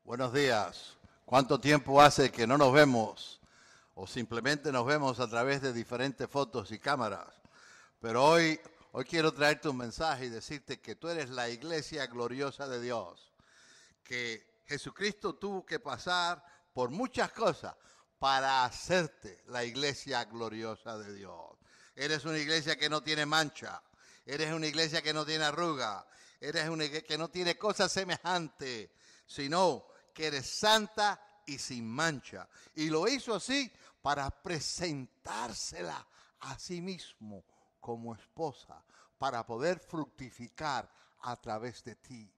Buenos días. ¿Cuánto tiempo hace que no nos vemos? O simplemente nos vemos a través de diferentes fotos y cámaras. Pero hoy quiero traerte un mensaje y decirte que tú eres la iglesia gloriosa de Dios. Que Jesucristo tuvo que pasar por muchas cosas para hacerte la iglesia gloriosa de Dios. Eres una iglesia que no tiene mancha. Eres una iglesia que no tiene arruga. Eres una iglesia que no tiene cosas semejantes, sino que eres santa y sin mancha. Y lo hizo así para presentársela a sí mismo como esposa, para poder fructificar a través de ti.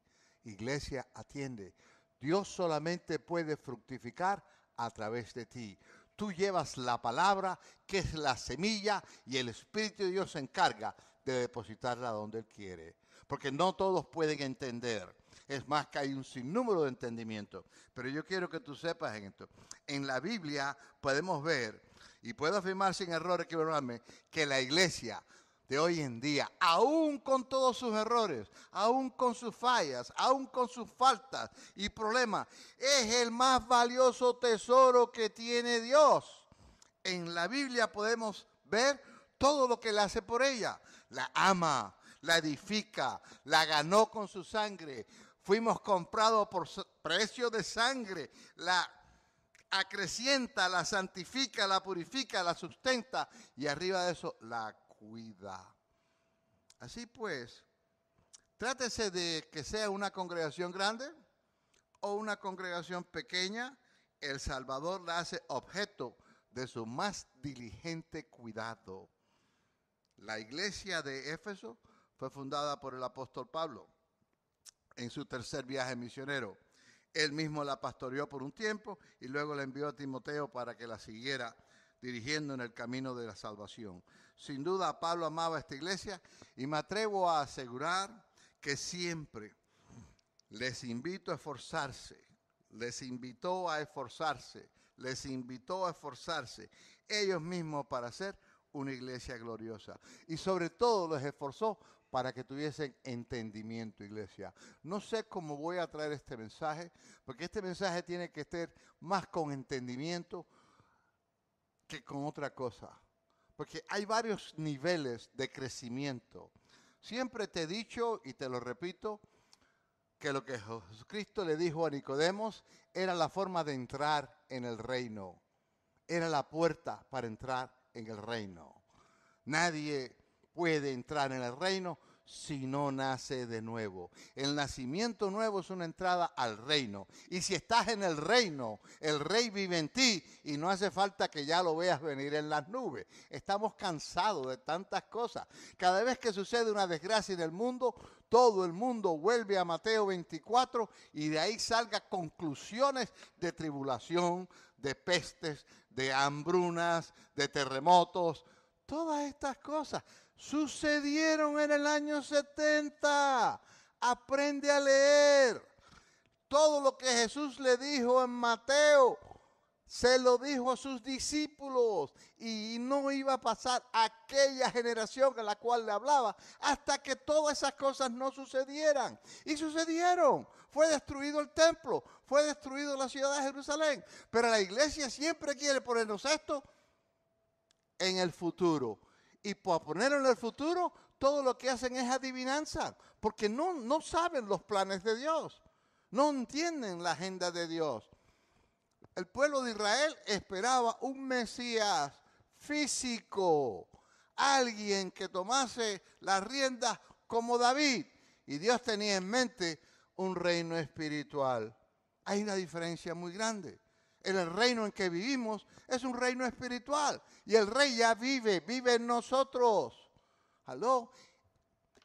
Iglesia, atiende. Dios solamente puede fructificar a través de ti. Tú llevas la palabra, que es la semilla, y el Espíritu de Dios se encarga de depositarla donde Él quiere. Porque no todos pueden entender. Es más, que hay un sinnúmero de entendimiento. Pero yo quiero que tú sepas en esto. En la Biblia podemos ver, y puedo afirmar sin error equivocarme, que la iglesia de hoy en día, aún con todos sus errores, aún con sus fallas, aún con sus faltas y problemas, es el más valioso tesoro que tiene Dios. En la Biblia podemos ver todo lo que Él hace por ella. La ama, la edifica, la ganó con su sangre. Fuimos comprados por precio de sangre. La acrecienta, la santifica, la purifica, la sustenta y arriba de eso la cuida. Así pues, trátese de que sea una congregación grande o una congregación pequeña, el Salvador la hace objeto de su más diligente cuidado. La iglesia de Éfeso fue fundada por el apóstol Pablo en su tercer viaje misionero. Él mismo la pastoreó por un tiempo y luego la envió a Timoteo para que la siguiera dirigiendo en el camino de la salvación. Sin duda, Pablo amaba esta iglesia y me atrevo a asegurar que siempre les invito a esforzarse, les invitó a esforzarse, les invitó a esforzarse ellos mismos para ser una iglesia gloriosa. Y sobre todo los esforzó para que tuviesen entendimiento, iglesia. No sé cómo voy a traer este mensaje, porque este mensaje tiene que ser más con entendimiento que con otra cosa. Porque hay varios niveles de crecimiento. Siempre te he dicho, y te lo repito, que lo que Jesucristo le dijo a Nicodemos era la forma de entrar en el reino. Era la puerta para entrar en el reino. Nadie puede entrar en el reino si no nace de nuevo. El nacimiento nuevo es una entrada al reino. Y si estás en el reino, el rey vive en ti y no hace falta que ya lo veas venir en las nubes. Estamos cansados de tantas cosas. Cada vez que sucede una desgracia en el mundo, todo el mundo vuelve a Mateo 24 y de ahí salga conclusiones de tribulación, de pestes, de hambrunas, de terremotos. Todas estas cosas sucedieron en el año 70. Aprende a leer. Todo lo que Jesús le dijo en Mateo, se lo dijo a sus discípulos. Y no iba a pasar aquella generación a la cual le hablaba hasta que todas esas cosas no sucedieran. Y sucedieron. Fue destruido el templo, fue destruido la ciudad de Jerusalén. Pero la iglesia siempre quiere ponernos esto en el futuro. Y por ponerlo en el futuro, todo lo que hacen es adivinanza, porque no saben los planes de Dios, no entienden la agenda de Dios. El pueblo de Israel esperaba un Mesías físico, alguien que tomase las riendas como David, y Dios tenía en mente un reino espiritual. Hay una diferencia muy grande. En el reino en que vivimos es un reino espiritual. Y el rey ya vive en nosotros. ¿Aló?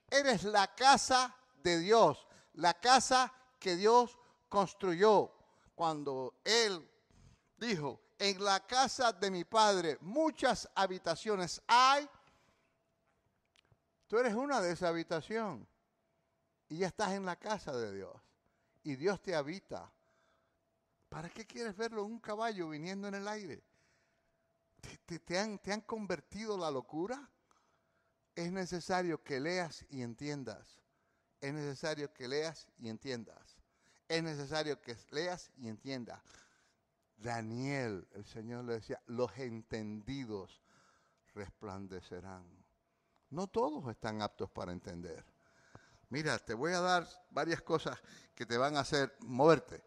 Eres la casa de Dios. La casa que Dios construyó. Cuando Él dijo, en la casa de mi Padre muchas habitaciones hay. Tú eres una de esa habitación. Y ya estás en la casa de Dios. Y Dios te habita. ¿Para qué quieres verlo en un caballo viniendo en el aire? ¿Te han convertido la locura? Es necesario que leas y entiendas. Es necesario que leas y entiendas. es necesario que leas y entiendas. Daniel, el Señor le decía, los entendidos resplandecerán. No todos están aptos para entender. Mira, te voy a dar varias cosas que te van a hacer moverte.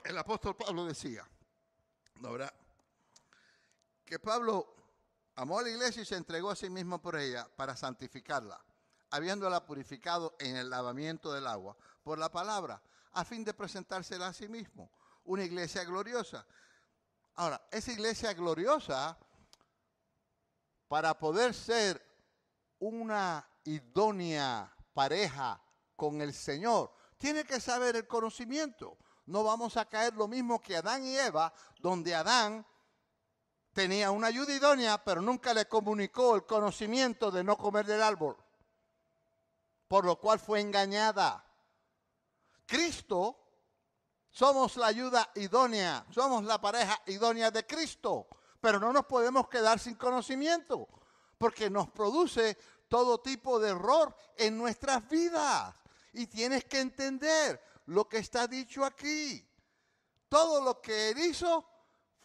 El apóstol Pablo decía, ¿no verdad? Que Pablo amó a la iglesia y se entregó a sí mismo por ella para santificarla, habiéndola purificado en el lavamiento del agua por la palabra, a fin de presentársela a sí mismo, una iglesia gloriosa. Ahora, esa iglesia gloriosa, para poder ser una idónea pareja con el Señor, tiene que saber el conocimiento. No vamos a caer lo mismo que Adán y Eva, donde Adán tenía una ayuda idónea, pero nunca le comunicó el conocimiento de no comer del árbol, por lo cual fue engañada. Cristo, somos la ayuda idónea, somos la pareja idónea de Cristo, pero no nos podemos quedar sin conocimiento, porque nos produce todo tipo de error en nuestras vidas. Y tienes que entender lo que está dicho aquí. Todo lo que Él hizo,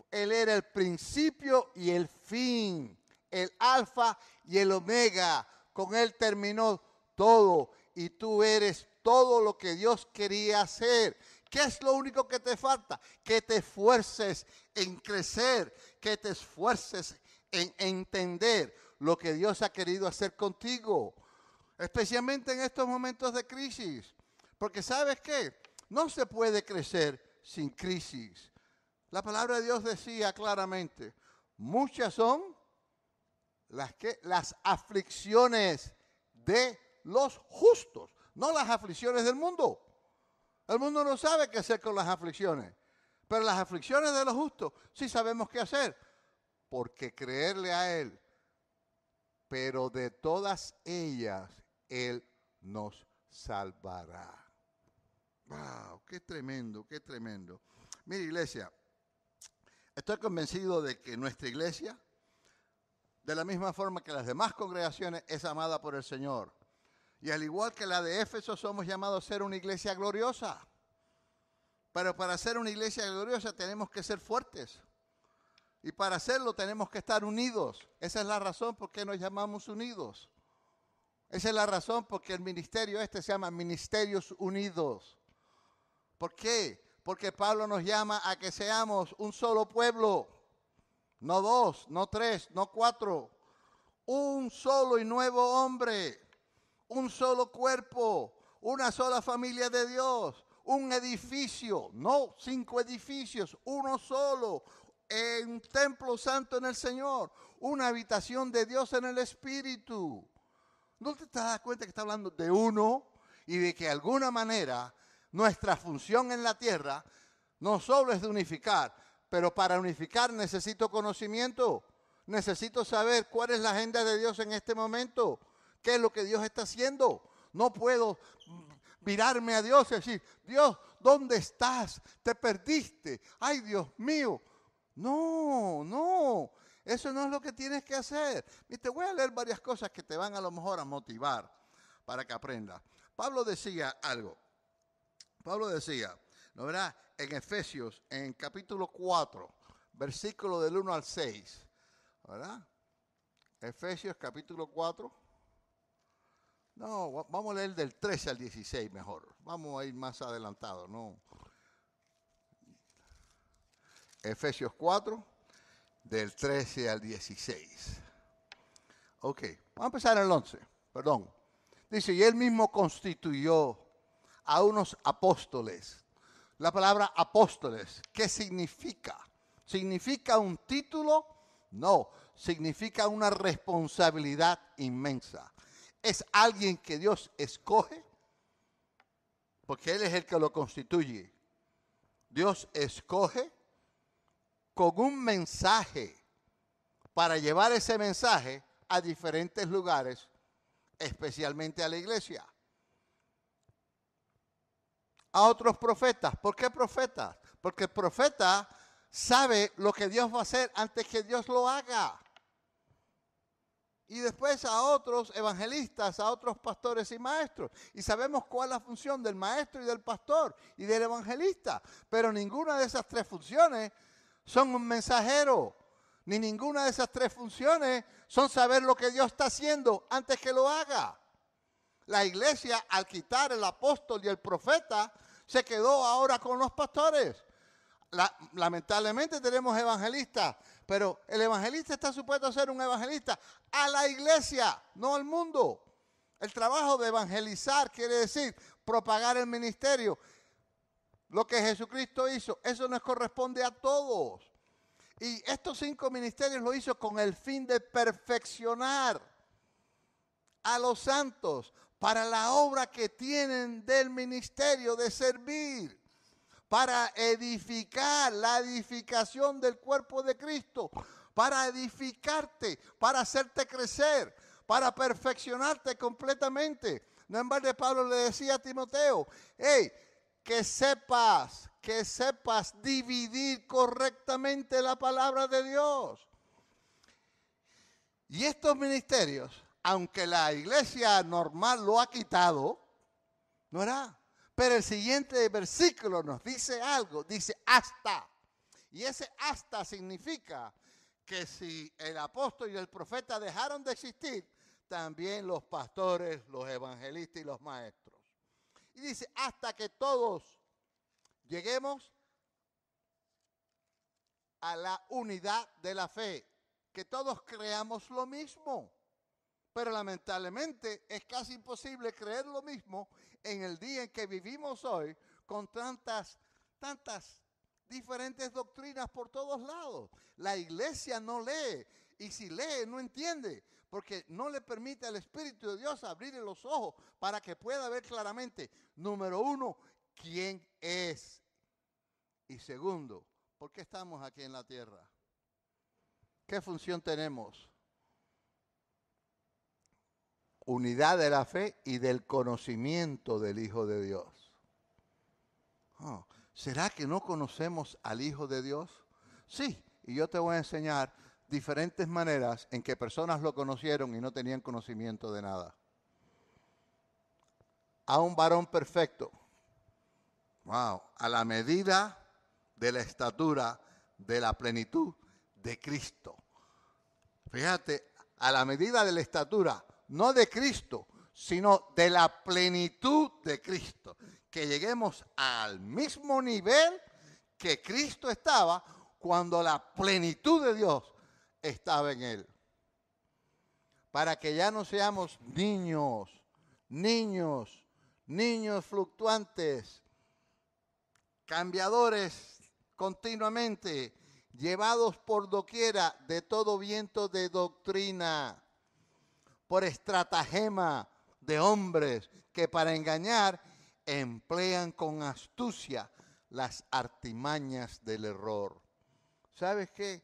Él era el principio y el fin, el alfa y el omega. Con Él terminó todo y tú eres todo lo que Dios quería hacer. ¿Qué es lo único que te falta? Que te esfuerces en crecer, que te esfuerces en entender lo que Dios ha querido hacer contigo, especialmente en estos momentos de crisis. Porque ¿sabes qué? No se puede crecer sin crisis. La palabra de Dios decía claramente, muchas son las aflicciones de los justos, no las aflicciones del mundo. El mundo no sabe qué hacer con las aflicciones, pero las aflicciones de los justos sí sabemos qué hacer, porque creerle a Él, pero de todas ellas Él nos salvará. ¡Wow! ¡Qué tremendo, qué tremendo! Mira, iglesia, estoy convencido de que nuestra iglesia, de la misma forma que las demás congregaciones, es amada por el Señor. Y al igual que la de Éfeso, somos llamados a ser una iglesia gloriosa. Pero para ser una iglesia gloriosa tenemos que ser fuertes. Y para hacerlo tenemos que estar unidos. Esa es la razón por qué nos llamamos unidos. Esa es la razón por qué el ministerio se llama Ministerios Unidos. ¿Por qué? Porque Pablo nos llama a que seamos un solo pueblo. No dos, no tres, no cuatro. Un solo y nuevo hombre. Un solo cuerpo. Una sola familia de Dios. Un edificio. No 5 edificios. Uno solo. Un templo santo en el Señor. Una habitación de Dios en el Espíritu. ¿No te das cuenta que está hablando de uno? Y de que de alguna manera nuestra función en la tierra no solo es de unificar, pero para unificar necesito conocimiento. Necesito saber cuál es la agenda de Dios en este momento. ¿Qué es lo que Dios está haciendo? No puedo mirarme a Dios y decir, Dios, ¿dónde estás? Te perdiste. Ay, Dios mío. No, no. Eso no es lo que tienes que hacer. Y te voy a leer varias cosas que te van a lo mejor a motivar para que aprendas. Pablo decía algo. Pablo decía, ¿no verás? En Efesios, en capítulo 4, versículo del 1 al 6, ¿verdad? Efesios capítulo 4. No, vamos a leer del 13 al 16 mejor. Vamos a ir más adelantado, ¿no? Efesios 4, del 13 al 16. Ok, vamos a empezar en el 11, perdón. Dice, y él mismo constituyó a unos apóstoles. La palabra apóstoles, ¿qué significa? ¿Significa un título? No, significa una responsabilidad inmensa. Es alguien que Dios escoge, porque Él es el que lo constituye. Dios escoge con un mensaje para llevar ese mensaje a diferentes lugares, especialmente a la iglesia. A otros profetas. ¿Por qué profetas? Porque el profeta sabe lo que Dios va a hacer antes que Dios lo haga. y después a otros evangelistas, a otros pastores y maestros. Y sabemos cuál es la función del maestro y del pastor y del evangelista. Pero ninguna de esas tres funciones son un mensajero. Ni ninguna de esas tres funciones son saber lo que Dios está haciendo antes que lo haga. La iglesia, al quitar el apóstol y el profeta, se quedó ahora con los pastores. Lamentablemente tenemos evangelistas, pero el evangelista está supuesto a ser un evangelista a la iglesia, no al mundo. El trabajo de evangelizar quiere decir propagar el ministerio. Lo que Jesucristo hizo, eso nos corresponde a todos. Y estos 5 ministerios lo hizo con el fin de perfeccionar a los santos para la obra que tienen del ministerio de servir, para edificar, la edificación del cuerpo de Cristo, para edificarte, para hacerte crecer, para perfeccionarte completamente. No en balde Pablo le decía a Timoteo, hey, que sepas dividir correctamente la palabra de Dios. Y estos ministerios, aunque la iglesia normal lo ha quitado, ¿no era? Pero el siguiente versículo nos dice algo, dice hasta. Y ese hasta significa que si el apóstol y el profeta dejaron de existir, también los pastores, los evangelistas y los maestros. Y dice hasta que todos lleguemos a la unidad de la fe, que todos creamos lo mismo. Pero lamentablemente es casi imposible creer lo mismo en el día en que vivimos hoy, con tantas diferentes doctrinas por todos lados. La iglesia no lee, y si lee no entiende, porque no le permite al Espíritu de Dios abrirle los ojos para que pueda ver claramente, número 1, quién es. Y segundo, ¿por qué estamos aquí en la tierra? ¿Qué función tenemos? Unidad de la fe y del conocimiento del Hijo de Dios. Oh, ¿será que no conocemos al Hijo de Dios? Sí, y yo te voy a enseñar diferentes maneras en que personas lo conocieron y no tenían conocimiento de nada. A un varón perfecto, wow, a la medida de la estatura de la plenitud de Cristo. Fíjate, a la medida de la estatura, no de Cristo, sino de la plenitud de Cristo. Que lleguemos al mismo nivel que Cristo estaba cuando la plenitud de Dios estaba en él. Para que ya no seamos niños fluctuantes, cambiadores continuamente, llevados por doquiera de todo viento de doctrina, por estratagema de hombres que para engañar emplean con astucia las artimañas del error. ¿Sabes qué?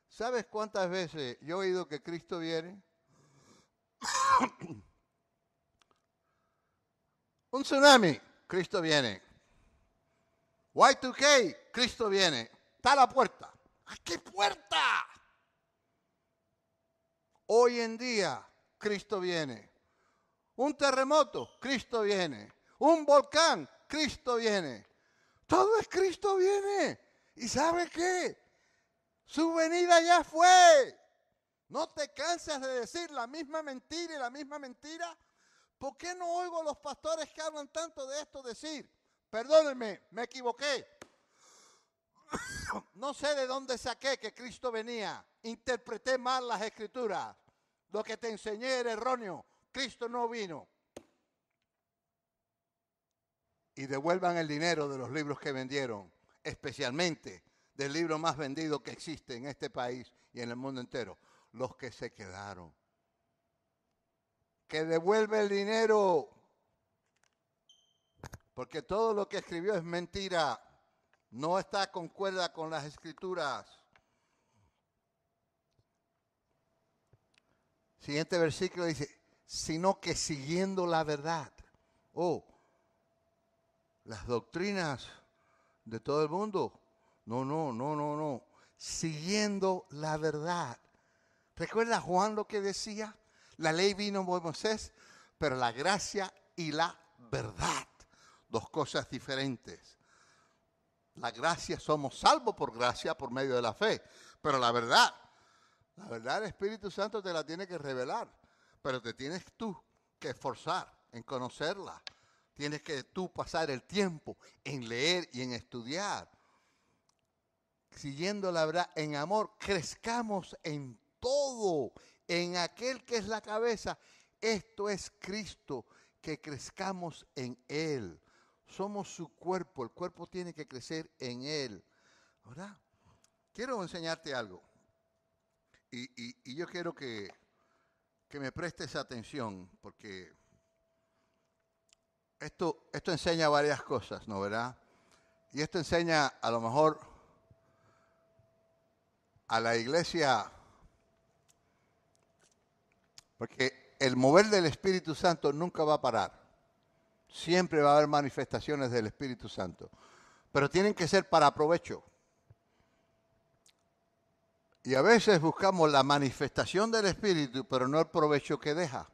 ¿Sabes cuántas veces yo he oído que Cristo viene? Un tsunami, Cristo viene. Y2K, Cristo viene. Está a la puerta. ¿A qué puerta? Hoy en día, Cristo viene. Un terremoto, Cristo viene. Un volcán, Cristo viene. Todo es Cristo viene. ¿Y sabe qué? Su venida ya fue. ¿No te cansas de decir la misma mentira y la misma mentira? ¿Por qué no oigo a los pastores que hablan tanto de esto decir, perdónenme, me equivoqué? No sé de dónde saqué que Cristo venía. Interpreté mal las escrituras. Lo que te enseñé era erróneo. Cristo no vino. Y devuelvan el dinero de los libros que vendieron, especialmente del libro más vendido que existe en este país y en el mundo entero, los que se quedaron. Que devuelve el dinero, porque todo lo que escribió es mentira, no está concuerda con las escrituras. Siguiente versículo dice, sino que siguiendo la verdad. Oh, las doctrinas de todo el mundo. No. Siguiendo la verdad. ¿Recuerda Juan lo que decía? La ley vino por Moisés, pero la gracia y la verdad, dos cosas diferentes. La gracia, somos salvos por gracia por medio de la fe, pero la verdad el Espíritu Santo te la tiene que revelar, pero te tienes tú que esforzar en conocerla. Tienes que tú pasar el tiempo en leer y en estudiar. Siguiendo la verdad en amor, crezcamos en todo, en aquel que es la cabeza. Esto es Cristo, que crezcamos en Él. Somos su cuerpo, el cuerpo tiene que crecer en Él. ¿Verdad? Quiero enseñarte algo. Y yo quiero que me prestes atención, porque esto enseña varias cosas, ¿no, verdad? Y esto enseña a lo mejor a la iglesia, porque el mover del Espíritu Santo nunca va a parar. Siempre va a haber manifestaciones del Espíritu Santo, pero tienen que ser para provecho. Y a veces buscamos la manifestación del Espíritu, pero no el provecho que deja.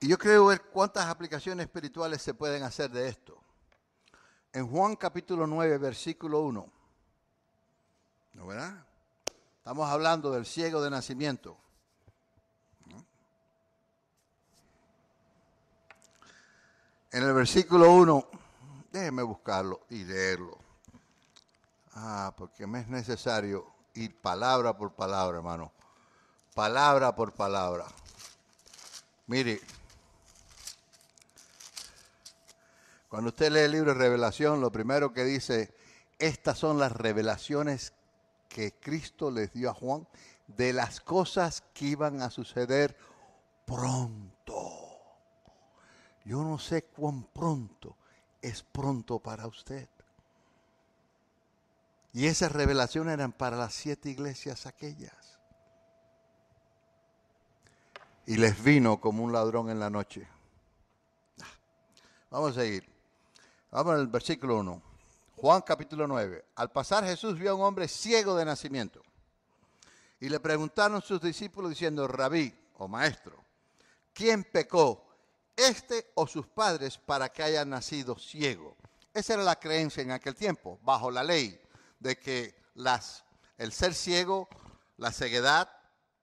Y yo creo ver cuántas aplicaciones espirituales se pueden hacer de esto. En Juan capítulo 9, versículo 1. ¿No, verdad? Estamos hablando del ciego de nacimiento. En el versículo 1, déjeme buscarlo y leerlo. Porque me es necesario ir palabra por palabra, hermano. Palabra por palabra. Mire, cuando usted lee el libro de Revelación, lo primero que dice, estas son las revelaciones que Cristo les dio a Juan de las cosas que iban a suceder pronto. Yo no sé cuán pronto es pronto para usted. Y esas revelaciones eran para las 7 iglesias aquellas. Y les vino como un ladrón en la noche. Vamos a seguir. Vamos al versículo 1. Juan capítulo 9. Al pasar Jesús vio a un hombre ciego de nacimiento. Y le preguntaron sus discípulos diciendo, Rabí, o maestro, ¿quién pecó, este o sus padres, para que haya nacido ciego? Esa era la creencia en aquel tiempo, bajo la ley, de que el ser ciego, la ceguedad,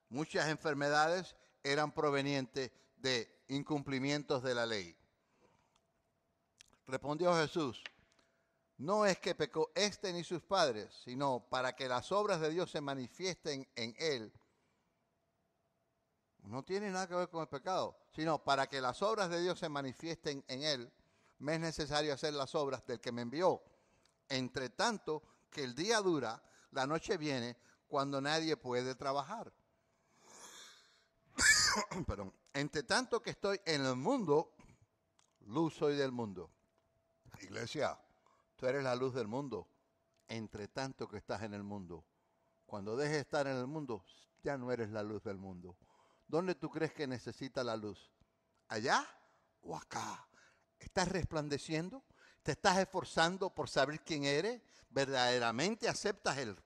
muchas enfermedades eran provenientes de incumplimientos de la ley. Respondió Jesús, no es que pecó este ni sus padres, sino para que las obras de Dios se manifiesten en él. No tiene nada que ver con el pecado, sino para que las obras de Dios se manifiesten en él, me es necesario hacer las obras del que me envió. Entre tanto que el día dura, la noche viene, cuando nadie puede trabajar. Perdón. Entre tanto que estoy en el mundo, luz soy del mundo. Iglesia, tú eres la luz del mundo. Entre tanto que estás en el mundo. Cuando dejes de estar en el mundo, ya no eres la luz del mundo. ¿Dónde tú crees que necesita la luz? ¿Allá o acá? ¿Estás resplandeciendo? ¿Te estás esforzando por saber quién eres? ¿Verdaderamente aceptas el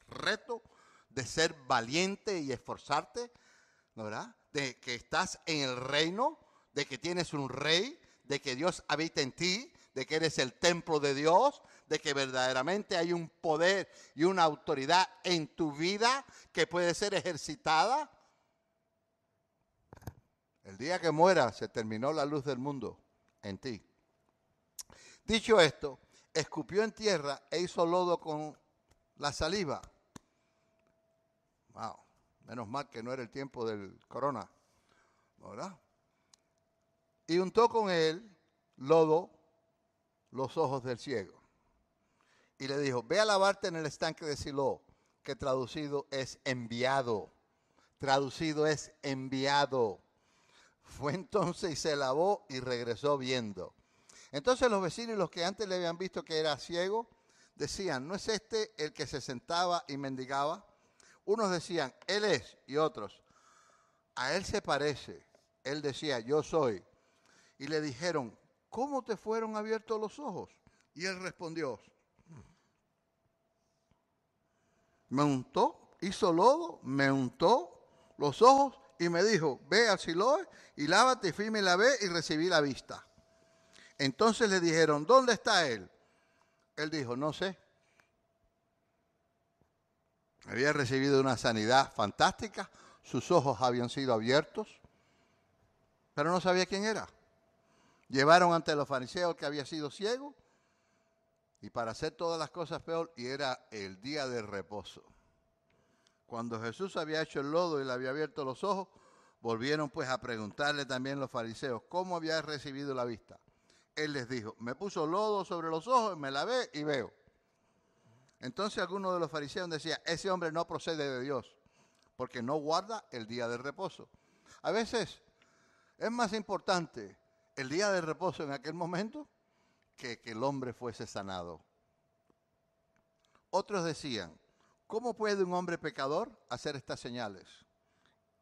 reto de ser valiente y esforzarte? ¿No, verdad? De que estás en el reino, de que tienes un rey, de que Dios habita en ti, de que eres el templo de Dios, de que verdaderamente hay un poder y una autoridad en tu vida que puede ser ejercitada. El día que mueras se terminó la luz del mundo en ti. Dicho esto, escupió en tierra e hizo lodo con la saliva. Wow, menos mal que no era el tiempo del corona, ¿verdad? Y untó con él lodo los ojos del ciego. Y le dijo, ve a lavarte en el estanque de Siló, que traducido es enviado. Traducido es enviado. Fue entonces y se lavó y regresó viendo. Entonces los vecinos, los que antes le habían visto que era ciego, decían, ¿no es este el que se sentaba y mendigaba? Unos decían, él es, y otros, a él se parece. Él decía, yo soy. Y le dijeron, ¿cómo te fueron abiertos los ojos? Y él respondió, me untó hizo lodo, me untó los ojos y me dijo, ve al Siloé y lávate, y fui y me lavé y recibí la vista. Entonces le dijeron, ¿dónde está él? Él dijo, no sé. Había recibido una sanidad fantástica, sus ojos habían sido abiertos, pero no sabía quién era. Llevaron ante los fariseos que había sido ciego y para hacer todas las cosas peor, y era el día de reposo. Cuando Jesús había hecho el lodo y le había abierto los ojos, volvieron pues a preguntarle también los fariseos cómo había recibido la vista. Él les dijo, me puso lodo sobre los ojos, me lavé y veo. Entonces algunos de los fariseos decían, ese hombre no procede de Dios, porque no guarda el día de reposo. A veces es más importante el día de reposo en aquel momento que el hombre fuese sanado. Otros decían, ¿cómo puede un hombre pecador hacer estas señales?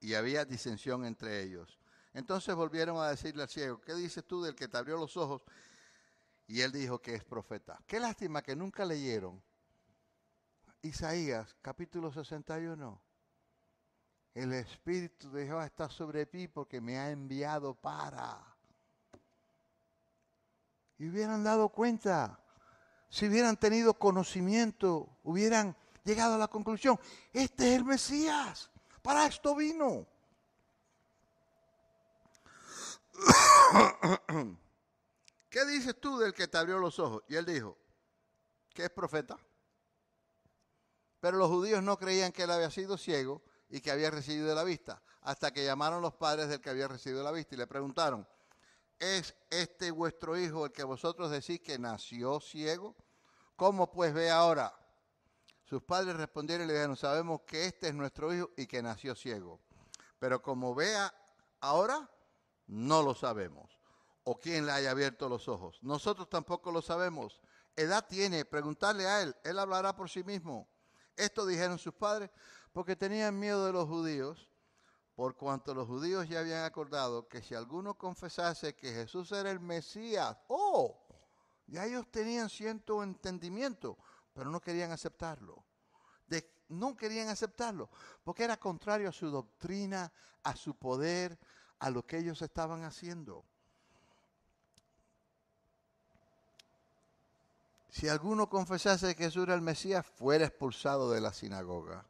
Y había disensión entre ellos. Entonces volvieron a decirle al ciego, ¿qué dices tú del que te abrió los ojos? Y él dijo que es profeta. Qué lástima que nunca leyeron Isaías capítulo 61. El Espíritu de Jehová está sobre ti porque me ha enviado para. Y hubieran dado cuenta, si hubieran tenido conocimiento, hubieran llegado a la conclusión, este es el Mesías, para esto vino. ¿Qué dices tú del que te abrió los ojos? Y él dijo, que es profeta. Pero los judíos no creían que él había sido ciego y que había recibido la vista, hasta que llamaron los padres del que había recibido la vista y le preguntaron, ¿es este vuestro hijo el que vosotros decís que nació ciego? ¿Cómo pues ve ahora? Sus padres respondieron y le dijeron, sabemos que este es nuestro hijo y que nació ciego. Pero como vea ahora, no lo sabemos. O quién le haya abierto los ojos. Nosotros tampoco lo sabemos. Edad tiene, preguntarle a él hablará por sí mismo. Esto dijeron sus padres porque tenían miedo de los judíos, por cuanto los judíos ya habían acordado que si alguno confesase que Jesús era el Mesías, ya ellos tenían cierto entendimiento, pero no querían aceptarlo. No querían aceptarlo, porque era contrario a su doctrina, a su poder, a lo que ellos estaban haciendo. Si alguno confesase que Jesús era el Mesías, fuera expulsado de la sinagoga.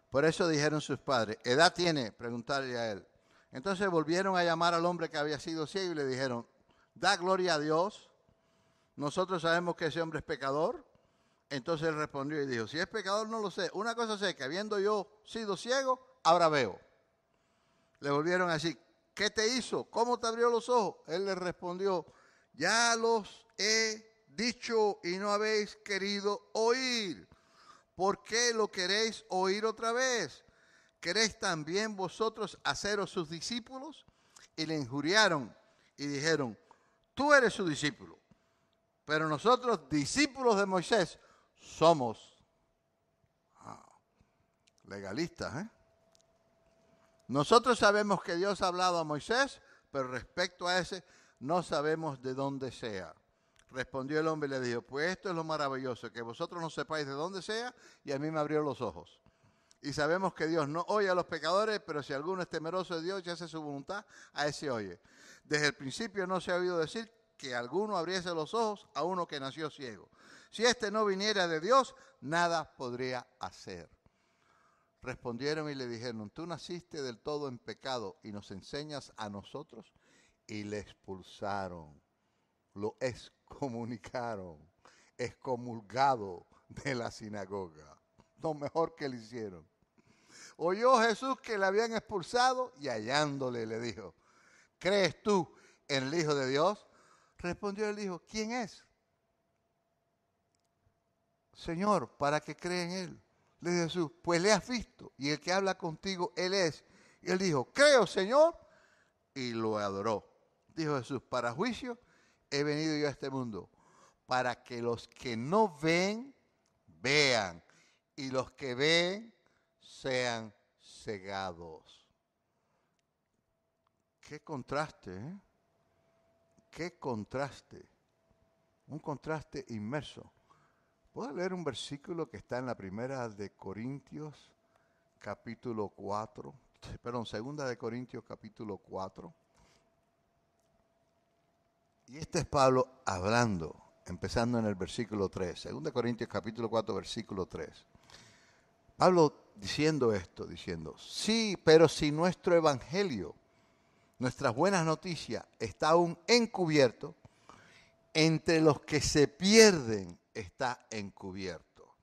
Por eso dijeron sus padres, ¿edad tiene? Preguntarle a él. Entonces volvieron a llamar al hombre que había sido ciego y le dijeron, da gloria a Dios. Nosotros sabemos que ese hombre es pecador. Entonces él respondió y dijo, si es pecador no lo sé. Una cosa sé, que habiendo yo sido ciego, ahora veo. Le volvieron a decir, ¿qué te hizo? ¿Cómo te abrió los ojos? Él les respondió, ya los he dicho y no habéis querido oír. ¿Por qué lo queréis oír otra vez? ¿Queréis también vosotros haceros sus discípulos? Y le injuriaron y dijeron, tú eres su discípulo, pero nosotros discípulos de Moisés somos. Legalistas, ¿eh? Nosotros sabemos que Dios ha hablado a Moisés, pero respecto a ese no sabemos de dónde sea. Respondió el hombre y le dijo, pues esto es lo maravilloso, que vosotros no sepáis de dónde sea, y a mí me abrió los ojos. Y sabemos que Dios no oye a los pecadores, pero si alguno es temeroso de Dios y hace su voluntad, a ese oye. Desde el principio no se ha oído decir que alguno abriese los ojos a uno que nació ciego. Si éste no viniera de Dios, nada podría hacer. Respondieron y le dijeron, tú naciste del todo en pecado y nos enseñas a nosotros. Y le expulsaron, lo excomunicaron, excomulgado de la sinagoga. Lo mejor que le hicieron. Oyó Jesús que le habían expulsado y hallándole le dijo, ¿crees tú en el Hijo de Dios? Respondió el hijo, ¿quién es? Señor, para que cree en él. Le dijo Jesús, pues le has visto y el que habla contigo, él es. Y él dijo, creo, Señor, y lo adoró. Dijo Jesús, para juicio he venido yo a este mundo, para que los que no ven, vean, y los que ven, sean cegados. Qué contraste, ¿eh? Qué contraste. Un contraste inmerso. ¿Puedo leer un versículo que está en la primera de Corintios, capítulo 4? Perdón, segunda de Corintios, capítulo 4. Y este es Pablo hablando, empezando en el versículo 3. Segunda de Corintios, capítulo 4, versículo 3. Pablo diciendo esto, diciendo, sí, pero si nuestro evangelio, nuestras buenas noticias, está aún encubierto, entre los que se pierden está encubierto,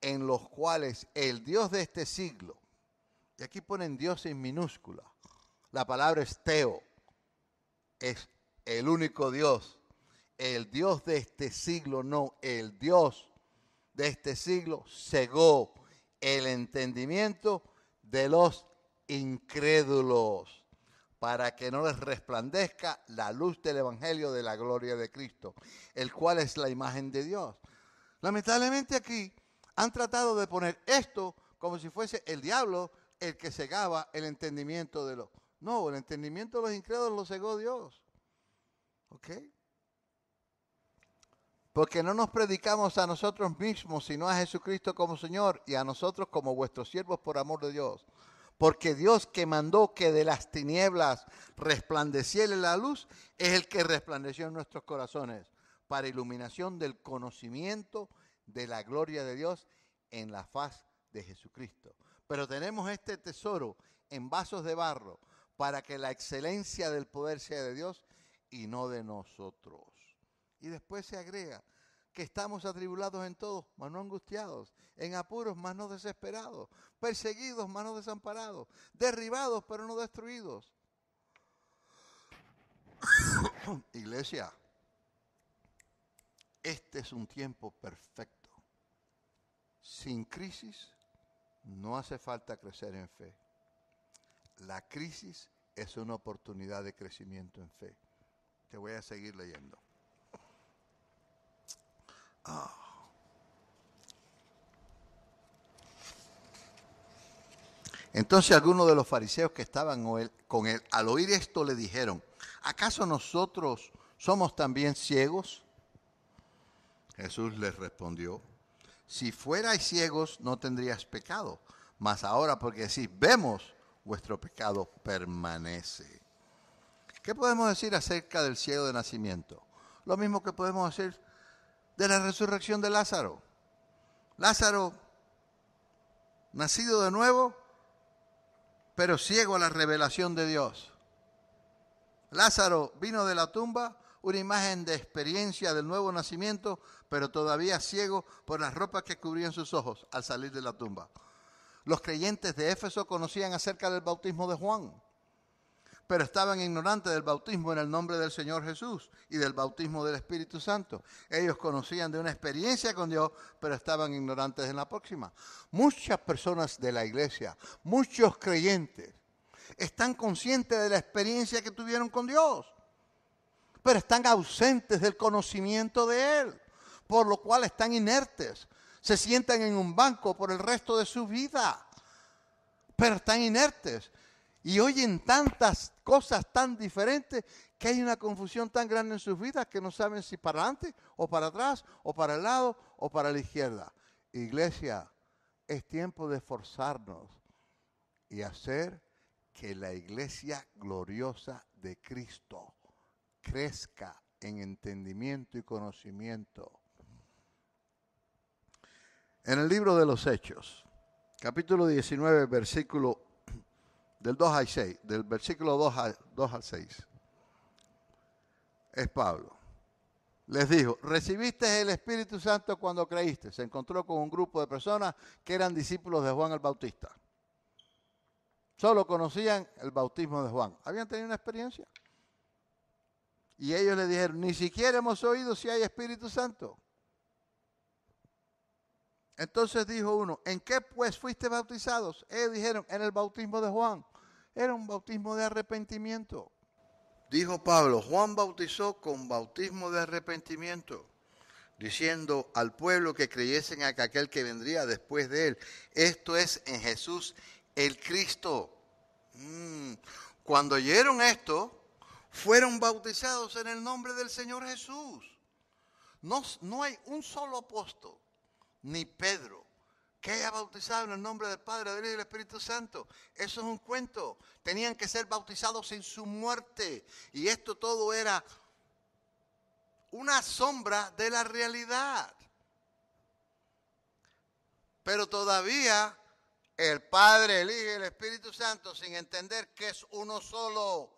en los cuales el Dios de este siglo, y aquí ponen Dios en minúscula, la palabra es Teo, es el único Dios, el Dios de este siglo, no, el Dios de este siglo cegó el entendimiento de los incrédulos, para que no les resplandezca la luz del evangelio de la gloria de Cristo, el cual es la imagen de Dios. Lamentablemente aquí han tratado de poner esto como si fuese el diablo el que cegaba el entendimiento de los... No, el entendimiento de los incrédulos lo cegó Dios. ¿Ok? Porque no nos predicamos a nosotros mismos, sino a Jesucristo como Señor y a nosotros como vuestros siervos por amor de Dios. Porque Dios que mandó que de las tinieblas resplandeciera la luz, es el que resplandeció en nuestros corazones para iluminación del conocimiento de la gloria de Dios en la faz de Jesucristo. Pero tenemos este tesoro en vasos de barro para que la excelencia del poder sea de Dios y no de nosotros. Y después se agrega que estamos atribulados en todo, mas no angustiados, en apuros, mas no desesperados, perseguidos, mas no desamparados, derribados, pero no destruidos. Iglesia, este es un tiempo perfecto. Sin crisis no hace falta crecer en fe. La crisis es una oportunidad de crecimiento en fe. Te voy a seguir leyendo. Entonces algunos de los fariseos que estaban con él, al oír esto le dijeron, ¿acaso nosotros somos también ciegos? Jesús les respondió, si fuerais ciegos no tendríais pecado, mas ahora porque si vemos, vuestro pecado permanece. ¿Qué podemos decir acerca del ciego de nacimiento? Lo mismo que podemos decir de la resurrección de Lázaro. Lázaro, nacido de nuevo, pero ciego a la revelación de Dios. Lázaro vino de la tumba, una imagen de experiencia del nuevo nacimiento, pero todavía ciego por las ropas que cubrían sus ojos al salir de la tumba. Los creyentes de Éfeso conocían acerca del bautismo de Juan, pero estaban ignorantes del bautismo en el nombre del Señor Jesús y del bautismo del Espíritu Santo. Ellos conocían de una experiencia con Dios, pero estaban ignorantes en la próxima. Muchas personas de la iglesia, muchos creyentes, están conscientes de la experiencia que tuvieron con Dios, pero están ausentes del conocimiento de Él, por lo cual están inertes. Se sientan en un banco por el resto de su vida, pero están inertes. Y oyen tantas cosas tan diferentes que hay una confusión tan grande en sus vidas que no saben si para adelante o para atrás o para el lado o para la izquierda. Iglesia, es tiempo de esforzarnos y hacer que la iglesia gloriosa de Cristo crezca en entendimiento y conocimiento. En el libro de los Hechos, capítulo 19, versículo del 2 al 6, del versículo 2 al 6, es Pablo. Les dijo, recibiste el Espíritu Santo cuando creíste. Se encontró con un grupo de personas que eran discípulos de Juan el Bautista. Solo conocían el bautismo de Juan. ¿Habían tenido una experiencia? Y ellos le dijeron, ni siquiera hemos oído si hay Espíritu Santo. Entonces dijo uno, ¿en qué pues fuiste bautizados? Ellos dijeron, en el bautismo de Juan. Era un bautismo de arrepentimiento. Dijo Pablo, Juan bautizó con bautismo de arrepentimiento, diciendo al pueblo que creyesen en aquel que vendría después de él. Esto es en Jesús el Cristo. Cuando oyeron esto, fueron bautizados en el nombre del Señor Jesús. No hay un solo apóstol, ni Pedro, que haya bautizado en el nombre del Padre, del Hijo y del Espíritu Santo. Eso es un cuento. Tenían que ser bautizados en su muerte. Y esto todo era una sombra de la realidad. Pero todavía el Padre, el Hijo y el Espíritu Santo, sin entender que es uno solo,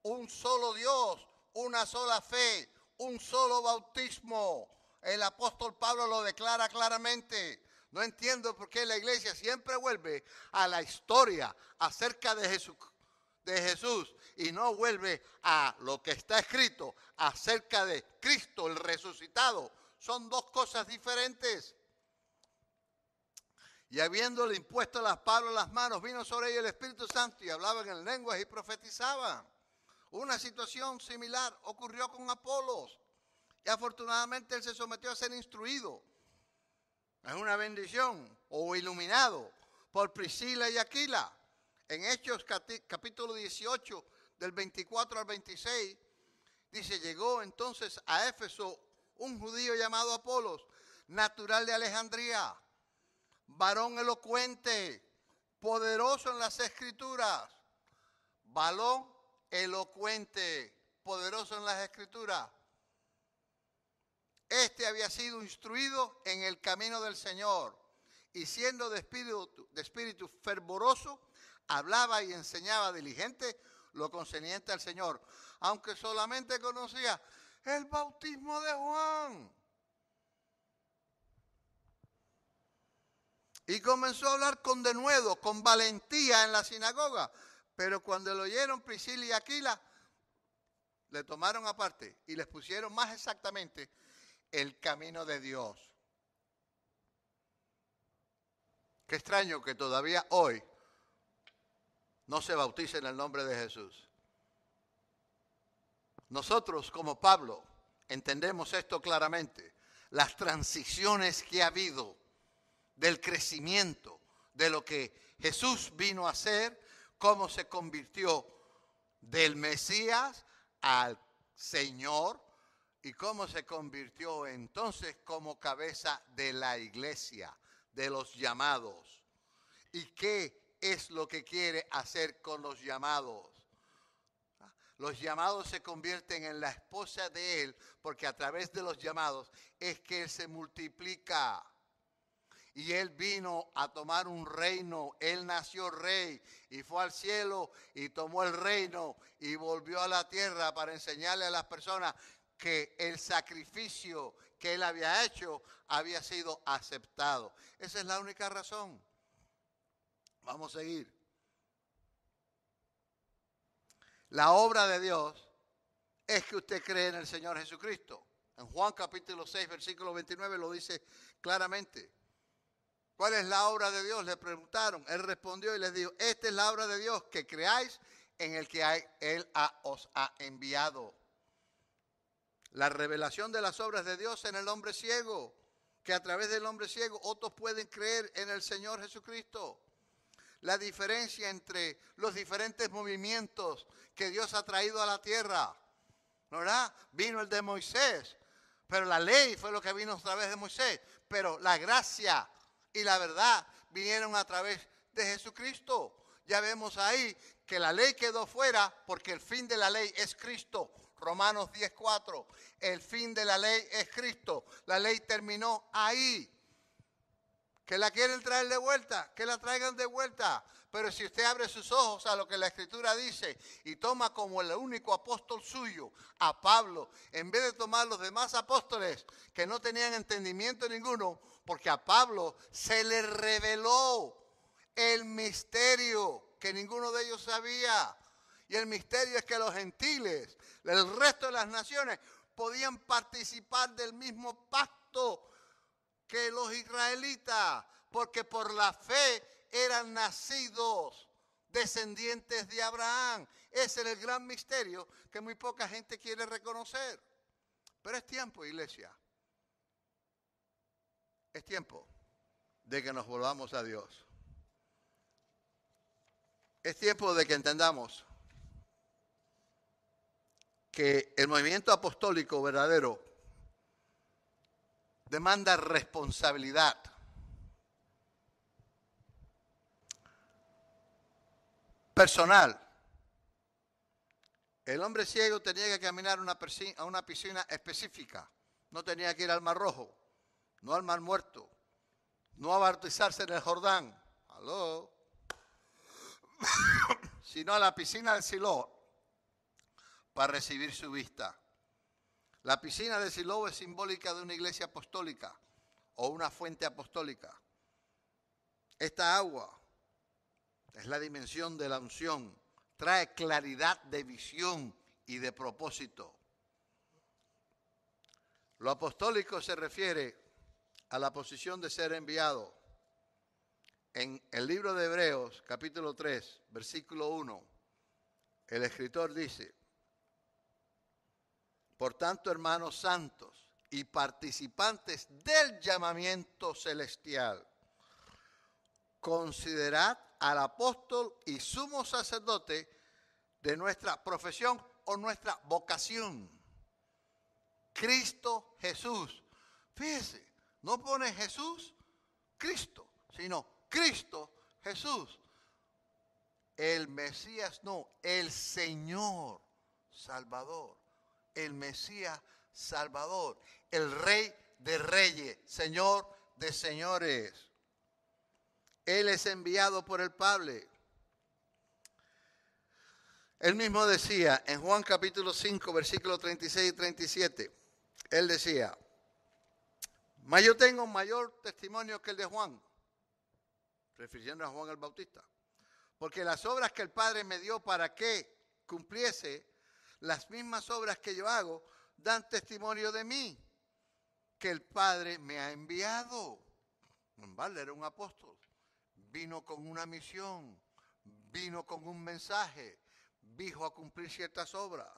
un solo Dios, una sola fe, un solo bautismo. El apóstol Pablo lo declara claramente. No entiendo por qué la iglesia siempre vuelve a la historia acerca de Jesús y no vuelve a lo que está escrito acerca de Cristo, el resucitado. Son dos cosas diferentes. Y habiéndole impuesto a Pablo las manos, vino sobre ellos el Espíritu Santo y hablaban en lenguas y profetizaban. Una situación similar ocurrió con Apolos. Y afortunadamente él se sometió a ser instruido. Es una bendición, o iluminado, por Priscila y Aquila. En Hechos capítulo 18, del 24 al 26, dice, llegó entonces a Éfeso un judío llamado Apolos, natural de Alejandría, varón elocuente, poderoso en las escrituras. Varón elocuente, poderoso en las escrituras. Este había sido instruido en el camino del Señor y siendo de espíritu fervoroso, hablaba y enseñaba diligente lo concerniente al Señor, aunque solamente conocía el bautismo de Juan. Y comenzó a hablar con denuedo, con valentía en la sinagoga. Pero cuando lo oyeron Priscila y Aquila, le tomaron aparte y les pusieron más exactamente el camino de Dios. Qué extraño que todavía hoy no se bautice en el nombre de Jesús. Nosotros, como Pablo, entendemos esto claramente. Las transiciones que ha habido del crecimiento, de lo que Jesús vino a hacer, cómo se convirtió del Mesías al Señor y cómo se convirtió entonces como cabeza de la iglesia, de los llamados. ¿Y qué es lo que quiere hacer con los llamados? Los llamados se convierten en la esposa de Él, porque a través de los llamados es que Él se multiplica. Y Él vino a tomar un reino, Él nació rey y fue al cielo y tomó el reino y volvió a la tierra para enseñarle a las personas que el sacrificio que Él había hecho había sido aceptado. Esa es la única razón. Vamos a seguir. La obra de Dios es que usted cree en el Señor Jesucristo. En Juan capítulo 6, versículo 29 lo dice claramente. ¿Cuál es la obra de Dios? Le preguntaron. Él respondió y les dijo, esta es la obra de Dios, que creáis en el que Él os ha enviado. La revelación de las obras de Dios en el hombre ciego, que a través del hombre ciego otros pueden creer en el Señor Jesucristo. La diferencia entre los diferentes movimientos que Dios ha traído a la tierra, ¿verdad? Vino el de Moisés, pero la ley fue lo que vino a través de Moisés, pero la gracia y la verdad vinieron a través de Jesucristo. Ya vemos ahí que la ley quedó fuera porque el fin de la ley es Cristo. Romanos 10:4. El fin de la ley es Cristo. La ley terminó ahí. Que la quieren traer de vuelta, que la traigan de vuelta. Pero si usted abre sus ojos a lo que la Escritura dice y toma como el único apóstol suyo a Pablo, en vez de tomar los demás apóstoles que no tenían entendimiento ninguno, porque a Pablo se le reveló el misterio que ninguno de ellos sabía. Y el misterio es que los gentiles, el resto de las naciones, podían participar del mismo pacto que los israelitas, porque por la fe eran nacidos descendientes de Abraham. Ese era el gran misterio que muy poca gente quiere reconocer. Pero es tiempo, iglesia. Es tiempo de que nos volvamos a Dios. Es tiempo de que entendamos que el movimiento apostólico verdadero demanda responsabilidad. Personal. El hombre ciego tenía que caminar a una piscina específica. No tenía que ir al Mar Rojo, no al Mar Muerto, no a bautizarse en el Jordán, sino a la piscina de Siloé para recibir su vista. La piscina de Siloé es simbólica de una iglesia apostólica o una fuente apostólica. Esta agua es la dimensión de la unción, trae claridad de visión y de propósito. Lo apostólico se refiere a la posición de ser enviado. En el libro de Hebreos, capítulo 3, versículo 1, el escritor dice: por tanto, hermanos santos y participantes del llamamiento celestial, considerad al apóstol y sumo sacerdote de nuestra profesión o nuestra vocación, Cristo Jesús. Fíjese, no pone Jesús, Cristo, sino Cristo Jesús. El Mesías no, el Señor Salvador. El Mesías Salvador, el Rey de Reyes, Señor de Señores. Él es enviado por el Padre. Él mismo decía en Juan capítulo 5, versículos 36 y 37, él decía: mas yo tengo un mayor testimonio que el de Juan, refiriendo a Juan el Bautista, porque las obras que el Padre me dio para que cumpliese, las mismas obras que yo hago, dan testimonio de mí, que el Padre me ha enviado. Vale, era un apóstol. Vino con una misión, vino con un mensaje, vino a cumplir ciertas obras.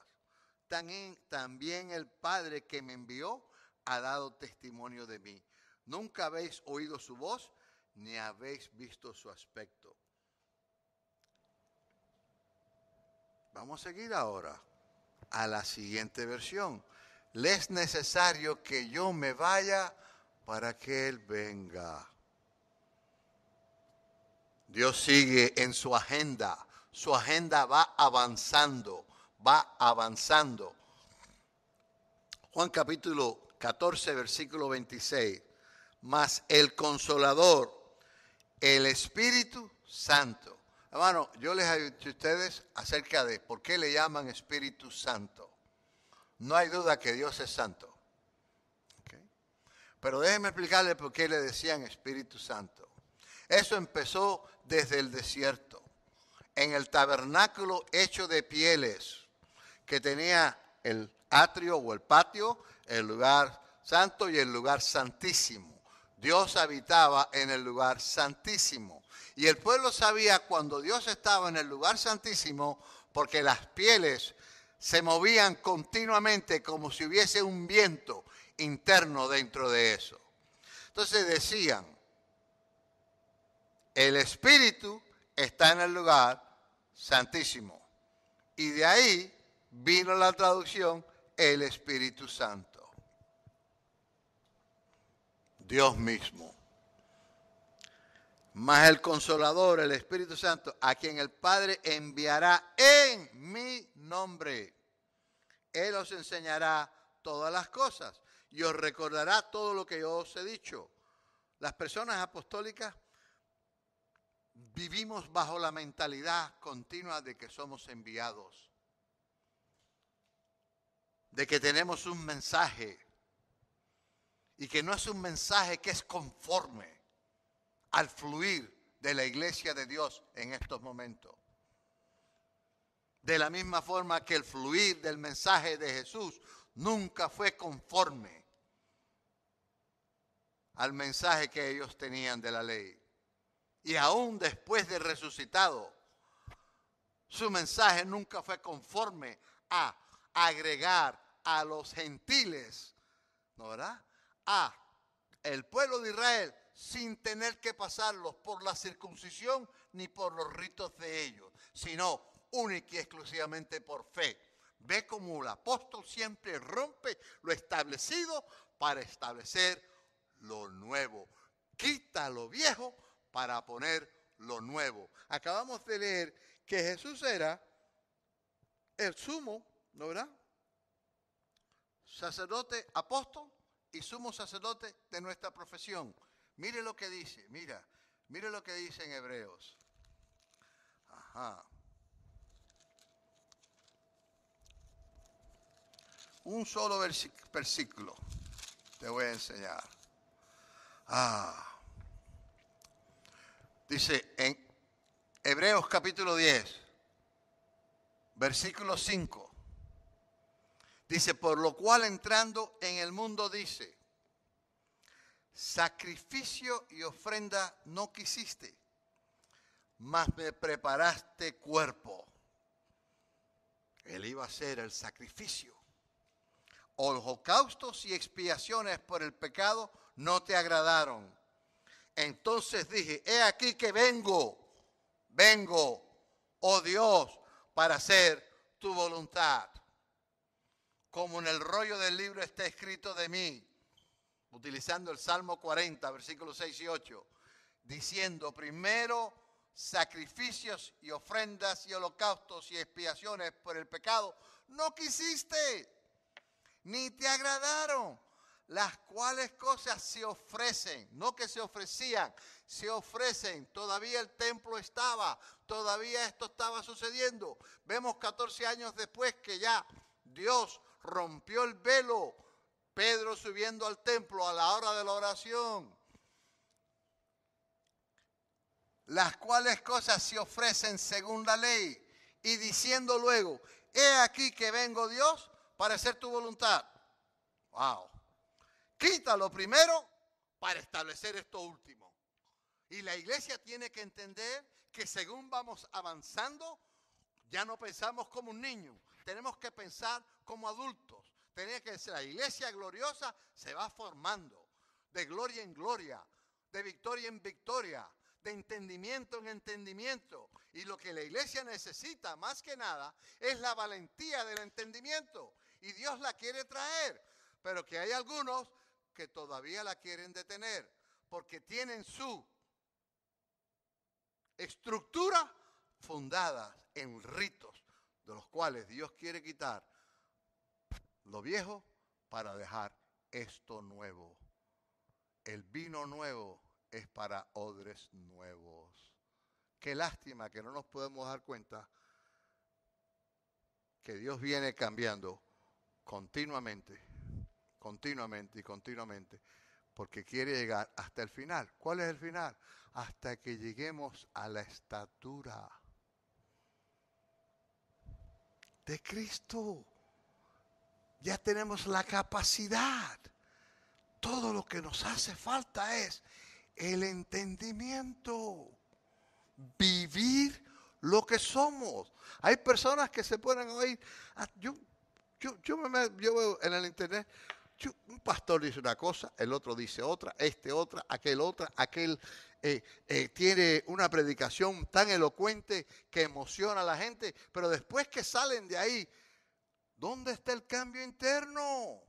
También el Padre que me envió ha dado testimonio de mí. Nunca habéis oído su voz, ni habéis visto su aspecto. Vamos a seguir ahora a la siguiente versión. Le es necesario que yo me vaya para que Él venga. Dios sigue en su agenda. Su agenda va avanzando, va avanzando. Juan capítulo 14, versículo 26. Mas el Consolador, el Espíritu Santo. Hermano, yo les he dicho a ustedes acerca de por qué le llaman Espíritu Santo. No hay duda que Dios es santo. ¿Okay? Pero déjenme explicarles por qué le decían Espíritu Santo. Eso empezó desde el desierto, en el tabernáculo hecho de pieles, que tenía el atrio o el patio, el lugar santo y el lugar santísimo. Dios habitaba en el lugar santísimo. Y el pueblo sabía cuando Dios estaba en el lugar santísimo, porque las pieles se movían continuamente como si hubiese un viento interno dentro de eso. Entonces decían, el Espíritu está en el lugar santísimo. Y de ahí vino la traducción, el Espíritu Santo. Dios mismo. Mas el Consolador, el Espíritu Santo, a quien el Padre enviará en mi nombre. Él os enseñará todas las cosas y os recordará todo lo que yo os he dicho. Las personas apostólicas vivimos bajo la mentalidad continua de que somos enviados, de que tenemos un mensaje y que no es un mensaje que es conforme al fluir de la iglesia de Dios en estos momentos. De la misma forma que el fluir del mensaje de Jesús nunca fue conforme al mensaje que ellos tenían de la ley. Y aún después de resucitado, su mensaje nunca fue conforme a agregar a los gentiles, ¿no verdad?, a el pueblo de Israel sin tener que pasarlos por la circuncisión ni por los ritos de ellos, sino única y exclusivamente por fe. Ve como el apóstol siempre rompe lo establecido para establecer lo nuevo. Quita lo viejo para poner lo nuevo. Acabamos de leer que Jesús era el sumo, ¿no verdad? Sacerdote, apóstol y sumo sacerdote de nuestra profesión. Mire lo que dice, mire lo que dice en Hebreos. Ajá. Un solo versículo te voy a enseñar. Dice en Hebreos capítulo 10, versículo 5. Dice, por lo cual entrando en el mundo dice, sacrificio y ofrenda no quisiste, mas me preparaste cuerpo. Él iba a ser el sacrificio. Holocaustos y expiaciones por el pecado no te agradaron. Entonces dije, he aquí que vengo, oh Dios, para hacer tu voluntad. Como en el rollo del libro está escrito de mí, utilizando el Salmo 40, versículos 6 y 8, diciendo, primero sacrificios y ofrendas y holocaustos y expiaciones por el pecado, no quisiste, ni te agradaron, las cuales cosas se ofrecen, no que se ofrecían, se ofrecen. Todavía el templo estaba, todavía esto estaba sucediendo. Vemos 14 años después que ya Dios rompió el velo, Pedro subiendo al templo a la hora de la oración. Las cuales cosas se ofrecen según la ley, y diciendo luego, he aquí que vengo Dios para hacer tu voluntad. Wow. Quita lo primero para establecer esto último. Y la iglesia tiene que entender que según vamos avanzando, ya no pensamos como un niño, tenemos que pensar como adultos. Tiene que ser la iglesia gloriosa se va formando de gloria en gloria, de victoria en victoria, de entendimiento en entendimiento. Y lo que la iglesia necesita más que nada es la valentía del entendimiento. Y Dios la quiere traer, pero que hay algunos que todavía la quieren detener porque tienen su estructura fundadas en ritos de los cuales Dios quiere quitar lo viejo para dejar esto nuevo. El vino nuevo es para odres nuevos. Qué lástima que no nos podemos dar cuenta que Dios viene cambiando continuamente, porque quiere llegar hasta el final. ¿Cuál es el final? Hasta que lleguemos a la estatura de Cristo. Ya tenemos la capacidad. Todo lo que nos hace falta es el entendimiento. Vivir lo que somos. Hay personas que se ponen a oír. Yo veo en el internet. Un pastor dice una cosa, el otro dice otra, otra, aquel tiene una predicación tan elocuente que emociona a la gente, pero después que salen de ahí, ¿dónde está el cambio interno?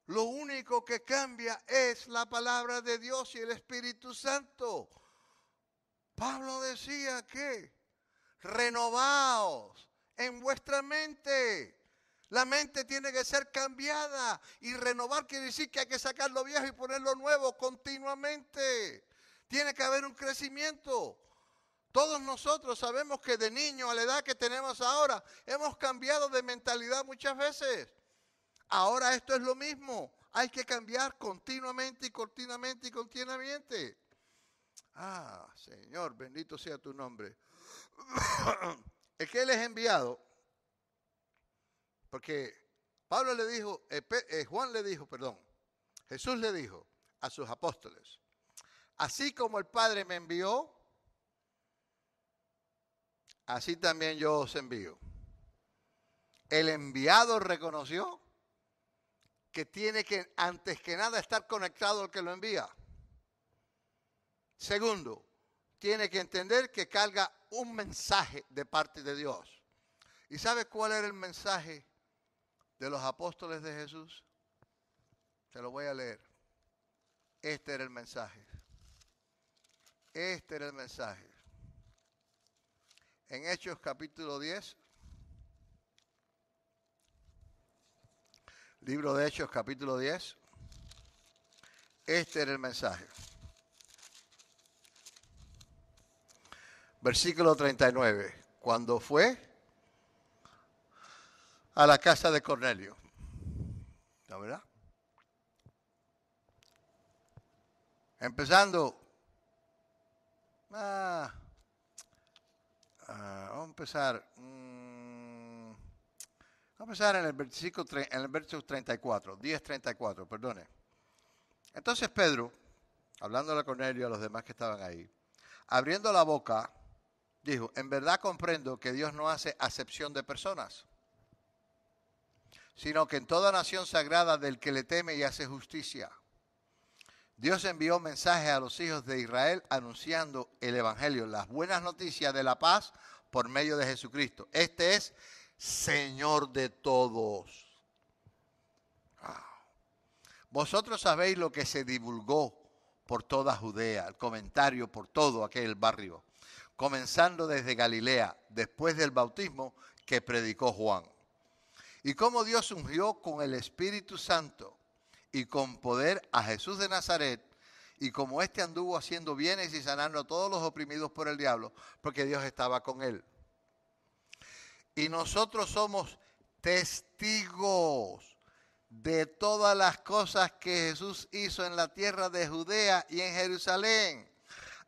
Lo único que cambia es la palabra de Dios y el Espíritu Santo. Pablo decía que renovaos en vuestra mente. La mente tiene que ser cambiada y renovar quiere decir que hay que sacar lo viejo y poner lo nuevo continuamente. Tiene que haber un crecimiento. Todos nosotros sabemos que de niño a la edad que tenemos ahora hemos cambiado de mentalidad muchas veces. Ahora esto es lo mismo. Hay que cambiar continuamente. Señor, bendito sea tu nombre. El que Él es enviado, porque Pablo le dijo, Jesús le dijo a sus apóstoles, así como el Padre me envió, así también yo os envío. El enviado reconoció que tiene que, antes que nada, estar conectado al que lo envía. Segundo, tiene que entender que carga un mensaje de parte de Dios. ¿Y sabe cuál era el mensaje de los apóstoles de Jesús? Se lo voy a leer. Este era el mensaje. Este era el mensaje. En Hechos capítulo 10, libro de Hechos capítulo 10, este era el mensaje. Versículo 39. Cuando fue a la casa de Cornelio. ¿La verdad? Empezando. Vamos a empezar. Vamos a empezar en el verso 34. 10:34, perdone. Entonces Pedro, hablando a Cornelio y a los demás que estaban ahí, abriendo la boca, dijo: en verdad comprendo que Dios no hace acepción de personas, sino que en toda nación sagrada del que le teme y hace justicia. Dios envió mensajes a los hijos de Israel anunciando el evangelio, las buenas noticias de la paz por medio de Jesucristo. Este es Señor de todos. Vosotros sabéis lo que se divulgó por toda Judea, el comentario por todo aquel barrio, comenzando desde Galilea, después del bautismo que predicó Juan. Y cómo Dios ungió con el Espíritu Santo y con poder a Jesús de Nazaret, y como éste anduvo haciendo bienes y sanando a todos los oprimidos por el diablo, porque Dios estaba con él. Y nosotros somos testigos de todas las cosas que Jesús hizo en la tierra de Judea y en Jerusalén,